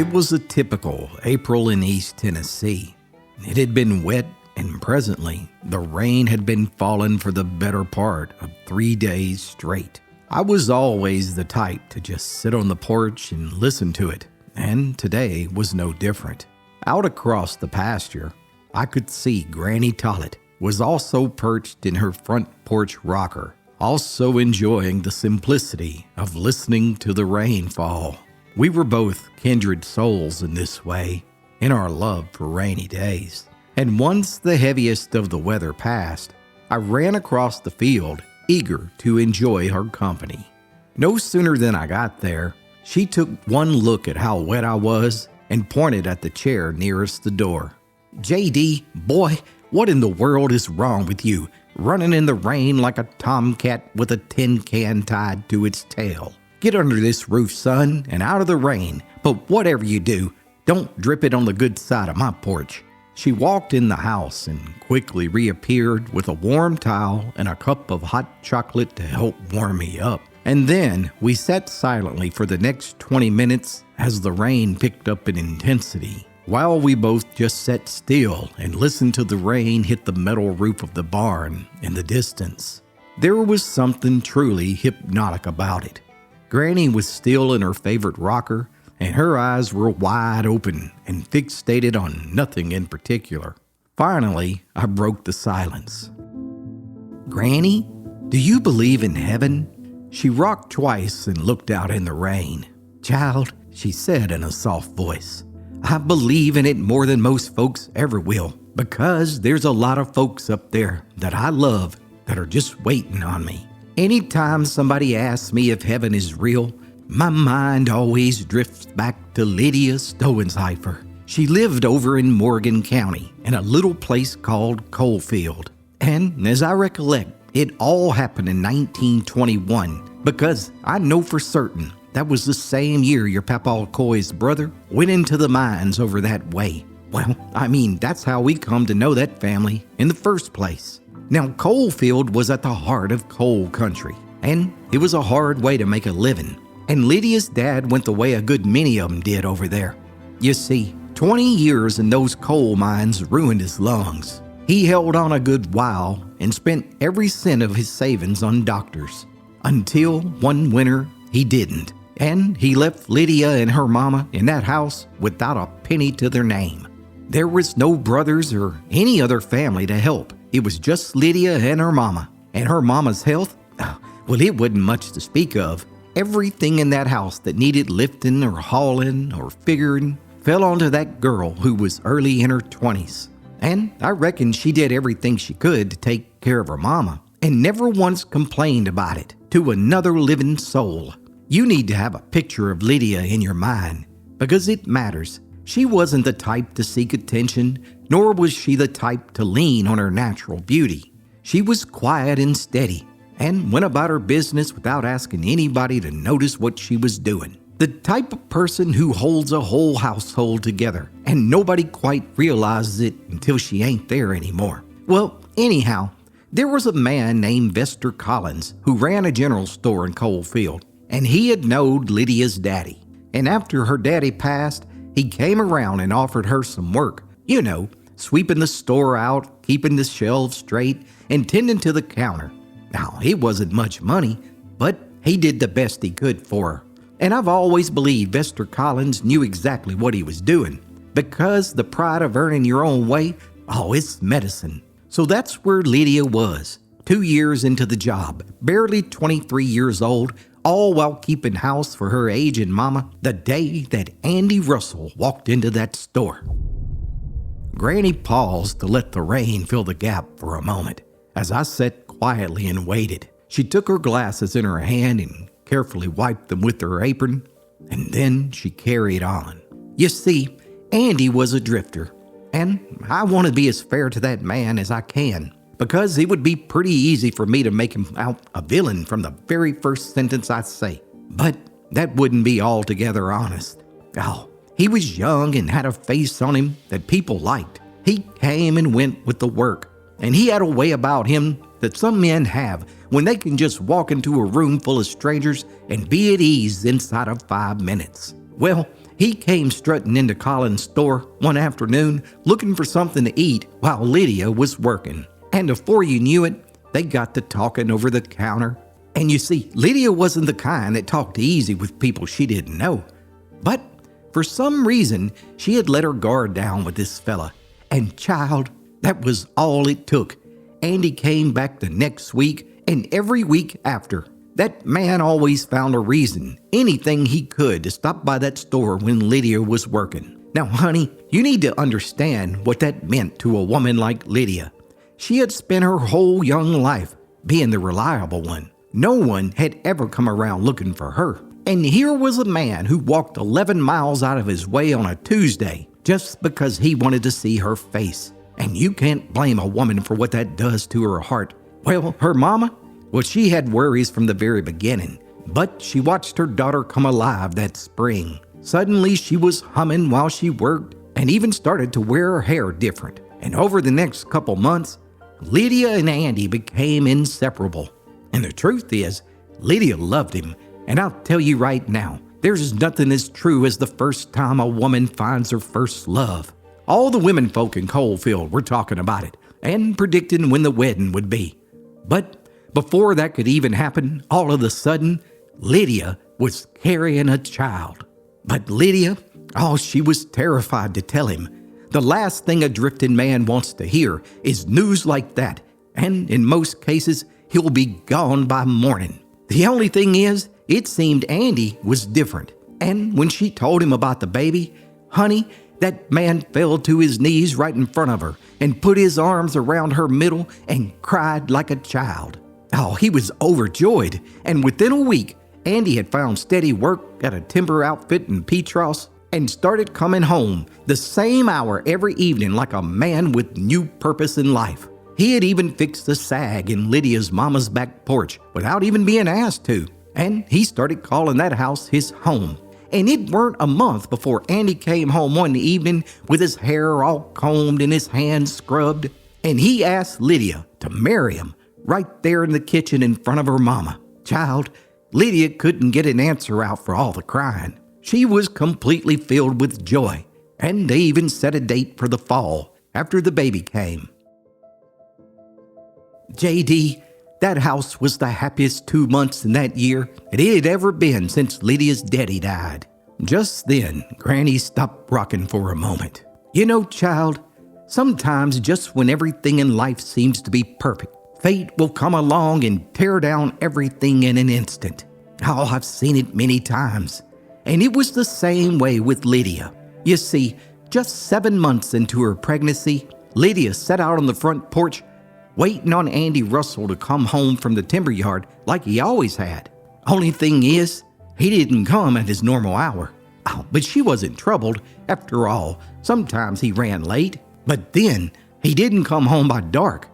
It was a typical April in East Tennessee. It had been wet, and presently the rain had been falling for the better part of 3 days straight. I was always the type to just sit on the porch and listen to it, and today was no different. Out across the pasture, I could see Granny Tollet was also perched in her front porch rocker, also enjoying the simplicity of listening to the rain fall. We were both kindred souls in this way, in our love for rainy days. And once the heaviest of the weather passed, I ran across the field, eager to enjoy her company. No sooner than I got there, she took one look at how wet I was and pointed at the chair nearest the door. "JD, boy, what in the world is wrong with you, running in the rain like a tomcat with a tin can tied to its tail? Get under this roof, son, and out of the rain, but whatever you do, don't drip it on the good side of my porch." She walked in the house and quickly reappeared with a warm towel and a cup of hot chocolate to help warm me up. And then we sat silently for the next 20 minutes as the rain picked up in intensity, while we both just sat still and listened to the rain hit the metal roof of the barn in the distance. There was something truly hypnotic about it. Granny was still in her favorite rocker, and her eyes were wide open and fixated on nothing in particular. Finally, I broke the silence. "Granny, do you believe in heaven?" She rocked twice and looked out in the rain. "Child," she said in a soft voice, "I believe in it more than most folks ever will, because there's a lot of folks up there that I love that are just waiting on me. Anytime somebody asks me if heaven is real, my mind always drifts back to Lydia Stonecipher. She lived over in Morgan County in a little place called Coalfield. And as I recollect, it all happened in 1921, because I know for certain that was the same year your Papa Coy's brother went into the mines over that way. Well, that's how we come to know that family in the first place. Now, Coalfield was at the heart of coal country, and it was a hard way to make a living. And Lydia's dad went the way a good many of them did over there. You see, 20 years in those coal mines ruined his lungs. He held on a good while and spent every cent of his savings on doctors, until one winter he didn't. And he left Lydia and her mama in that house without a penny to their name. There was no brothers or any other family to help. It was just Lydia and her mama. And her mama's health, well, it wasn't much to speak of. Everything in that house that needed lifting or hauling or figuring fell onto that girl who was early in her 20s. And I reckon she did everything she could to take care of her mama, and never once complained about it to another living soul. You need to have a picture of Lydia in your mind, because it matters. She wasn't the type to seek attention, nor was she the type to lean on her natural beauty. She was quiet and steady, and went about her business without asking anybody to notice what she was doing. The type of person who holds a whole household together, and nobody quite realizes it until she ain't there anymore. Well, anyhow, there was a man named Vester Collins who ran a general store in Coalfield, and he had knowed Lydia's daddy. And after her daddy passed, he came around and offered her some work. You know, sweeping the store out, keeping the shelves straight, and tending to the counter. Now, it wasn't much money, but he did the best he could for her. And I've always believed Vester Collins knew exactly what he was doing, because the pride of earning your own way, it's medicine. So that's where Lydia was, 2 years into the job, barely 23 years old, all while keeping house for her aging mama, the day that Andy Russell walked into that store. Granny paused to let the rain fill the gap for a moment. As I sat quietly and waited, she took her glasses in her hand and carefully wiped them with her apron, and then she carried on. You see, Andy was a drifter, and I want to be as fair to that man as I can, because it would be pretty easy for me to make him out a villain from the very first sentence I say. But that wouldn't be altogether honest. He was young and had a face on him that people liked. He came and went with the work, and he had a way about him that some men have when they can just walk into a room full of strangers and be at ease inside of 5 minutes. Well, He came strutting into Colin's store one afternoon looking for something to eat while Lydia was working. And before you knew it, they got to talking over the counter. And you see, Lydia wasn't the kind that talked easy with people she didn't know. But for some reason, she had let her guard down with this fella. And child, that was all it took. Andy came back the next week and every week after. That man always found a reason, anything he could, to stop by that store when Lydia was working. Now, honey, you need to understand what that meant to a woman like Lydia. She had spent her whole young life being the reliable one. No one had ever come around looking for her. And here was a man who walked 11 miles out of his way on a Tuesday just because he wanted to see her face. And you can't blame a woman for what that does to her heart. Well, her mama? Well, she had worries from the very beginning, but she watched her daughter come alive that spring. Suddenly, she was humming while she worked and even started to wear her hair different. And over the next couple months, Lydia and Andy became inseparable. And the truth is, Lydia loved him. And I'll tell you right now, there's nothing as true as the first time a woman finds her first love. All the women folk in Coalfield were talking about it and predicting when the wedding would be. But before that could even happen, all of a sudden, Lydia was carrying a child. But Lydia, she was terrified to tell him. The last thing a drifting man wants to hear is news like that, and in most cases, he'll be gone by morning. The only thing is, it seemed Andy was different. And when she told him about the baby, honey, that man fell to his knees right in front of her and put his arms around her middle and cried like a child. He was overjoyed, and within a week, Andy had found steady work at a timber outfit in Petros and started coming home the same hour every evening like a man with new purpose in life. He had even fixed the sag in Lydia's mama's back porch without even being asked to, and he started calling that house his home. And it weren't a month before Andy came home one evening with his hair all combed and his hands scrubbed, and he asked Lydia to marry him right there in the kitchen in front of her mama. Child, Lydia couldn't get an answer out for all the crying. She was completely filled with joy, and they even set a date for the fall after the baby came. JD, that house was the happiest 2 months in that year that it had ever been since Lydia's daddy died. Just then, Granny stopped rocking for a moment. You know, child, sometimes just when everything in life seems to be perfect, fate will come along and tear down everything in an instant. I've seen it many times. And it was the same way with Lydia. You see, just 7 months into her pregnancy, Lydia sat out on the front porch waiting on Andy Russell to come home from the timber yard like he always had. Only thing is, he didn't come at his normal hour. But she wasn't troubled. After all, sometimes he ran late. But then, he didn't come home by dark.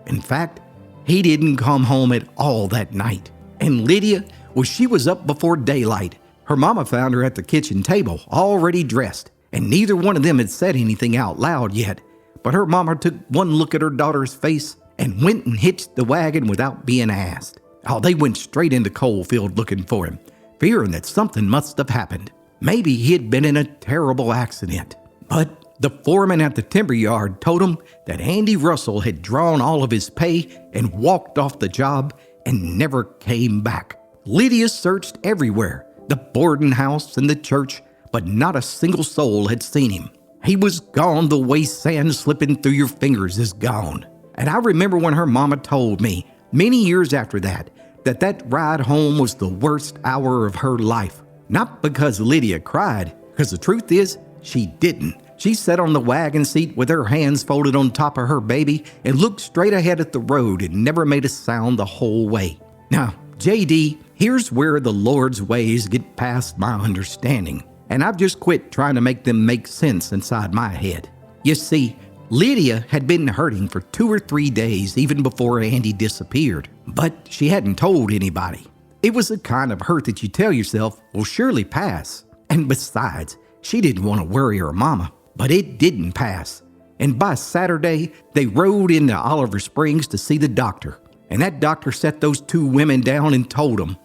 In fact, he didn't come home at all that night. And Lydia, she was up before daylight. Her mama found her at the kitchen table, already dressed, and neither one of them had said anything out loud yet. But her mama took one look at her daughter's face and went and hitched the wagon without being asked. They went straight into Coalfield looking for him, fearing that something must have happened. Maybe he had been in a terrible accident. But the foreman at the timber yard told him that Andy Russell had drawn all of his pay and walked off the job and never came back. Lydia searched everywhere, the boarding house and the church, but not a single soul had seen him. He was gone the way sand slipping through your fingers is gone. And I remember when her mama told me, many years after that, that ride home was the worst hour of her life. Not because Lydia cried, because the truth is, she didn't. She sat on the wagon seat with her hands folded on top of her baby and looked straight ahead at the road and never made a sound the whole way. Now, JD, here's where the Lord's ways get past my understanding, and I've just quit trying to make them make sense inside my head. You see, Lydia had been hurting for 2 or 3 days even before Andy disappeared, but she hadn't told anybody. It was the kind of hurt that you tell yourself will surely pass. And besides, she didn't want to worry her mama, but it didn't pass. And by Saturday, they rode into Oliver Springs to see the doctor. And that doctor set those 2 women down and told them,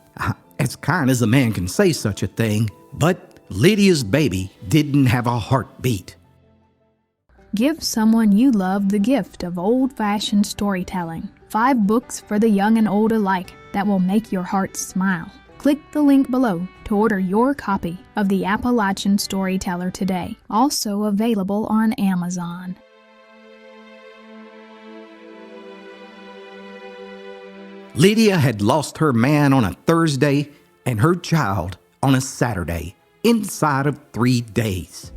as kind as a man can say such a thing, but Lydia's baby didn't have a heartbeat. Give someone you love the gift of old-fashioned storytelling. 5 books for the young and old alike that will make your heart smile. Click the link below to order your copy of the Appalachian Storyteller today, also available on Amazon. Lydia had lost her man on a Thursday and her child on a Saturday inside of 3 days.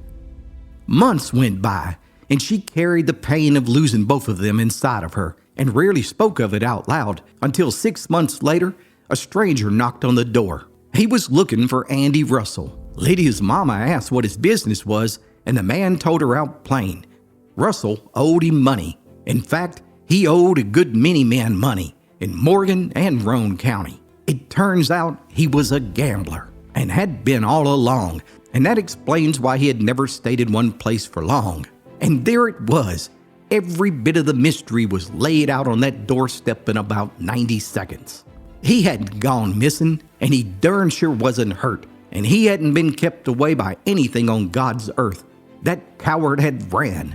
Months went by, and she carried the pain of losing both of them inside of her and rarely spoke of it out loud until 6 months later, a stranger knocked on the door. He was looking for Andy Russell. Lydia's mama asked what his business was, and the man told her out plain. Russell owed him money. In fact, he owed a good many men money in Morgan and Roane County. It turns out he was a gambler and had been all along, and that explains why he had never stayed in one place for long. And there it was. Every bit of the mystery was laid out on that doorstep in about 90 seconds. He hadn't gone missing, and he darn sure wasn't hurt, and he hadn't been kept away by anything on God's earth. That coward had ran,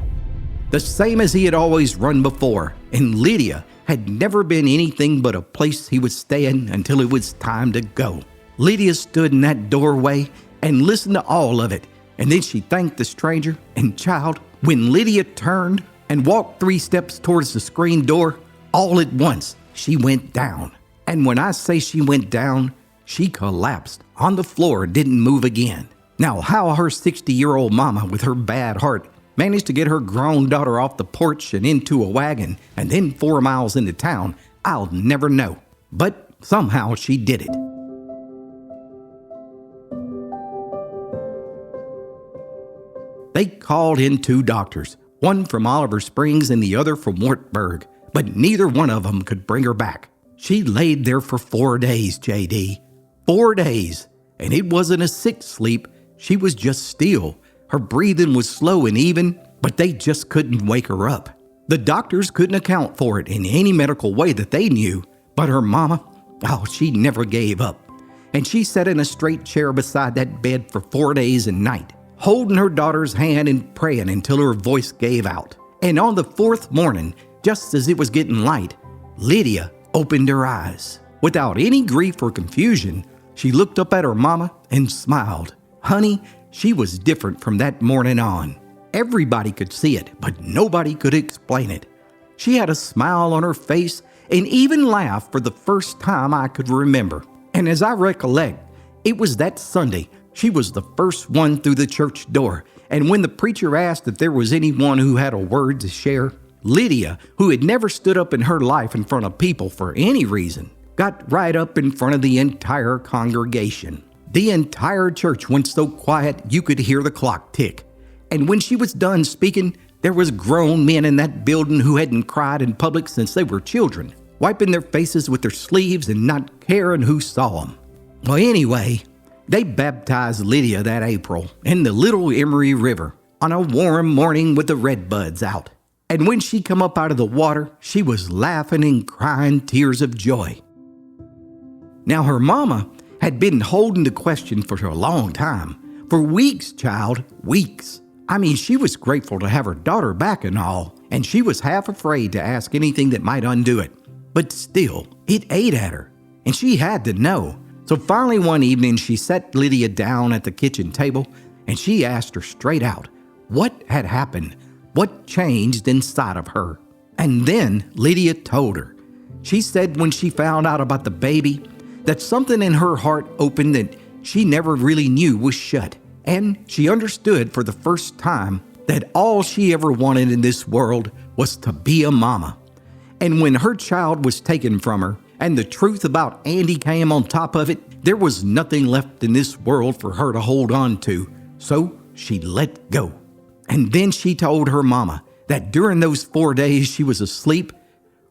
the same as he had always run before, and Lydia had never been anything but a place he would stay in until it was time to go. Lydia stood in that doorway and listened to all of it, and then she thanked the stranger and child. When Lydia turned and walked 3 steps towards the screen door, all at once she went down. And when I say she went down, she collapsed on the floor and didn't move again. Now, how her 60-year-old mama with her bad heart managed to get her grown daughter off the porch and into a wagon and then 4 miles into town, I'll never know. But somehow she did it. They called in 2 doctors, one from Oliver Springs and the other from Wartburg, but neither one of them could bring her back. She laid there for 4 days, JD. 4 days. And it wasn't a sick sleep. She was just still. Her breathing was slow and even, but they just couldn't wake her up. The doctors couldn't account for it in any medical way that they knew, but her mama, she never gave up. And she sat in a straight chair beside that bed for 4 days and night, holding her daughter's hand and praying until her voice gave out. And on the 4th morning, just as it was getting light, Lydia opened her eyes. Without any grief or confusion, she looked up at her mama and smiled. Honey, she was different from that morning on. Everybody could see it, but nobody could explain it. She had a smile on her face and even laughed for the first time I could remember. And as I recollect, it was that Sunday she was the first one through the church door, and when the preacher asked if there was anyone who had a word to share, Lydia, who had never stood up in her life in front of people for any reason, got right up in front of the entire congregation. The entire church went so quiet you could hear the clock tick. And when she was done speaking, there was grown men in that building who hadn't cried in public since they were children, wiping their faces with their sleeves and not caring who saw them. Well, anyway, they baptized Lydia that April in the Little Emery River on a warm morning with the redbuds out. And when she come up out of the water, she was laughing and crying tears of joy. Now, her mama had been holding the question for a long time. For weeks, child, weeks. I mean, she was grateful to have her daughter back and all, and she was half afraid to ask anything that might undo it. But still, it ate at her, and she had to know. So finally one evening, she sat Lydia down at the kitchen table, and she asked her straight out what had happened, what changed inside of her. And then Lydia told her. She said when she found out about the baby, that something in her heart opened that she never really knew was shut. And she understood for the first time that all she ever wanted in this world was to be a mama. And when her child was taken from her, and the truth about Andy came on top of it, there was nothing left in this world for her to hold on to. So she let go. And then she told her mama that during those 4 days she was asleep,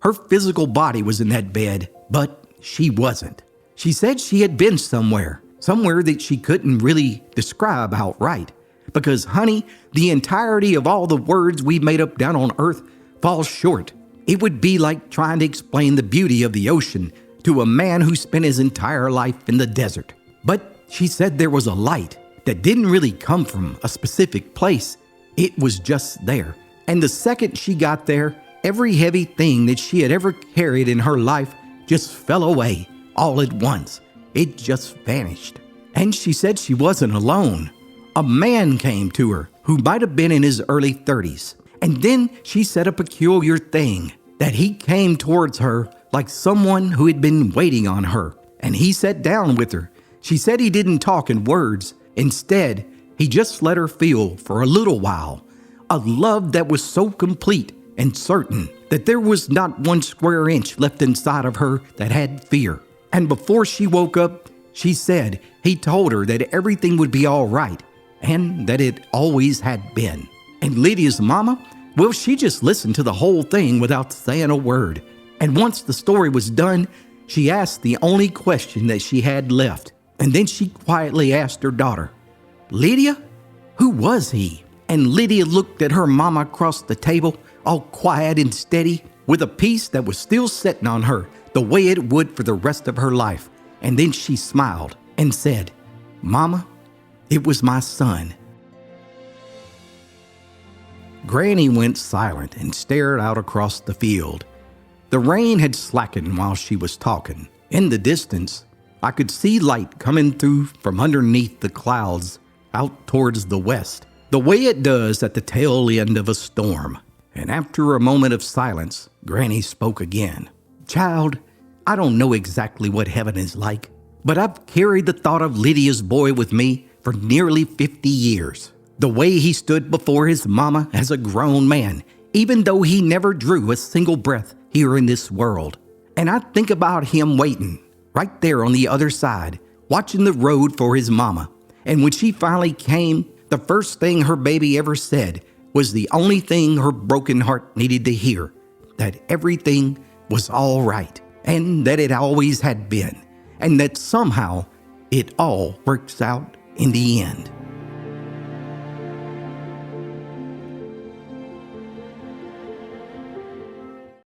her physical body was in that bed, but she wasn't. She said she had been somewhere that she couldn't really describe outright. Because, honey, the entirety of all the words we made up down on earth falls short. It would be like trying to explain the beauty of the ocean to a man who spent his entire life in the desert. But she said there was a light that didn't really come from a specific place. It was just there. And the second she got there, every heavy thing that she had ever carried in her life just fell away all at once. It just vanished. And she said she wasn't alone. A man came to her who might have been in his early 30s. And then she said a peculiar thing, that he came towards her like someone who had been waiting on her. And he sat down with her. She said he didn't talk in words. Instead, he just let her feel for a little while a love that was so complete and certain that there was not 1 square inch left inside of her that had fear. And before she woke up, she said he told her that everything would be all right and that it always had been. And Lydia's mama, well, she just listened to the whole thing without saying a word. And once the story was done, she asked the only question that she had left. And then she quietly asked her daughter, "Lydia, who was he?" And Lydia looked at her mama across the table, all quiet and steady, with a peace that was still sitting on her the way it would for the rest of her life. And then she smiled and said, "Mama, it was my son." Granny went silent and stared out across the field. The rain had slackened while she was talking. In the distance, I could see light coming through from underneath the clouds out towards the west, the way it does at the tail end of a storm. And after a moment of silence, Granny spoke again. "Child, I don't know exactly what heaven is like, but I've carried the thought of Lydia's boy with me for nearly 50 years. The way he stood before his mama as a grown man, even though he never drew a single breath here in this world. And I think about him waiting right there on the other side, watching the road for his mama. And when she finally came, the first thing her baby ever said was the only thing her broken heart needed to hear, that everything was all right, and that it always had been, and that somehow it all works out in the end."